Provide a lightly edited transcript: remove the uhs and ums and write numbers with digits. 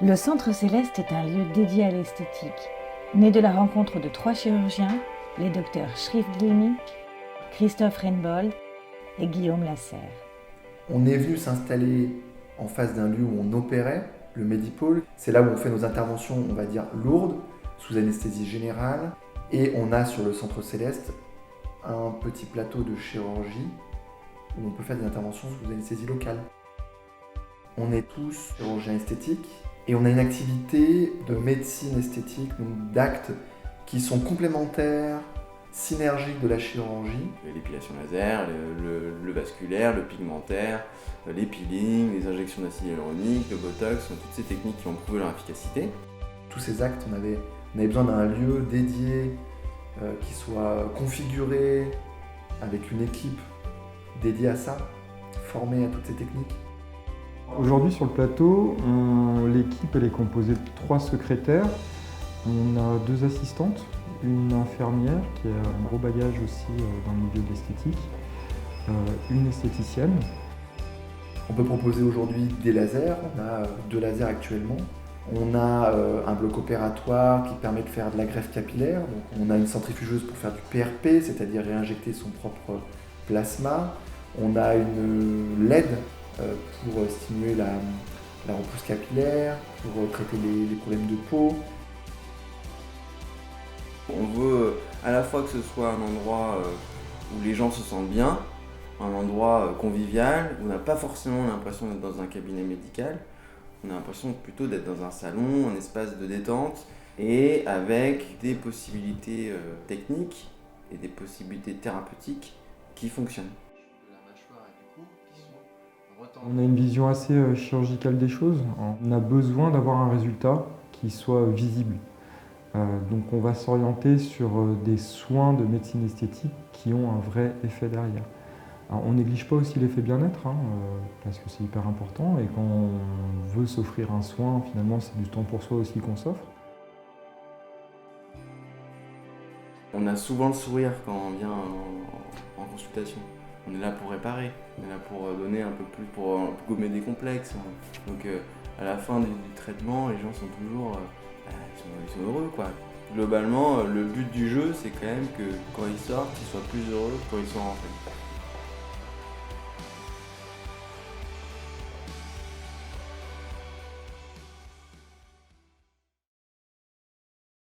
Le Centre Céleste est un lieu dédié à l'esthétique, né de la rencontre de 3 chirurgiens, les docteurs Schriftglini, Christophe Reinbold et Guillaume Lasserre. On est venu s'installer en face d'un lieu où on opérait, le Medipôle. C'est là où on fait nos interventions, on va dire, lourdes, sous anesthésie générale. Et on a sur le Centre Céleste un petit plateau de chirurgie où on peut faire des interventions sous anesthésie locale. On est tous chirurgiens esthétiques et on a une activité de médecine esthétique, donc d'actes qui sont complémentaires, synergiques de la chirurgie. L'épilation laser, le vasculaire, le pigmentaire, les peelings, les injections d'acide hyaluronique, le botox, sont toutes ces techniques qui ont prouvé leur efficacité. Tous ces actes, on avait besoin d'un lieu dédié qui soit configuré avec une équipe dédiée à ça, formée à toutes ces techniques. Aujourd'hui sur le plateau, l'équipe elle est composée de 3 secrétaires. On a 2 assistantes, une infirmière qui a un gros bagage aussi dans le milieu de l'esthétique, une esthéticienne. On peut proposer aujourd'hui des lasers, on a 2 lasers actuellement. On a un bloc opératoire qui permet de faire de la greffe capillaire. Donc on a une centrifugeuse pour faire du PRP, c'est-à-dire réinjecter son propre plasma. On a une LED pour stimuler la repousse capillaire, pour traiter les problèmes de peau. On veut à la fois que ce soit un endroit où les gens se sentent bien, un endroit convivial, où on n'a pas forcément l'impression d'être dans un cabinet médical. On a l'impression plutôt d'être dans un salon, un espace de détente, et avec des possibilités techniques et des possibilités thérapeutiques qui fonctionnent. On a une vision assez chirurgicale des choses. On a besoin d'avoir un résultat qui soit visible. Donc on va s'orienter sur des soins de médecine esthétique qui ont un vrai effet derrière. Alors, on néglige pas aussi l'effet bien-être, parce que c'est hyper important, et quand on veut s'offrir un soin, finalement c'est du temps pour soi aussi qu'on s'offre. On a souvent le sourire quand on vient en consultation. On est là pour réparer, on est là pour donner un peu plus, pour gommer des complexes. Donc à la fin du traitement, les gens sont toujours ils sont heureux, quoi. Globalement, le but du jeu, c'est quand même que quand ils sortent, ils soient plus heureux que quand ils sont rentrés.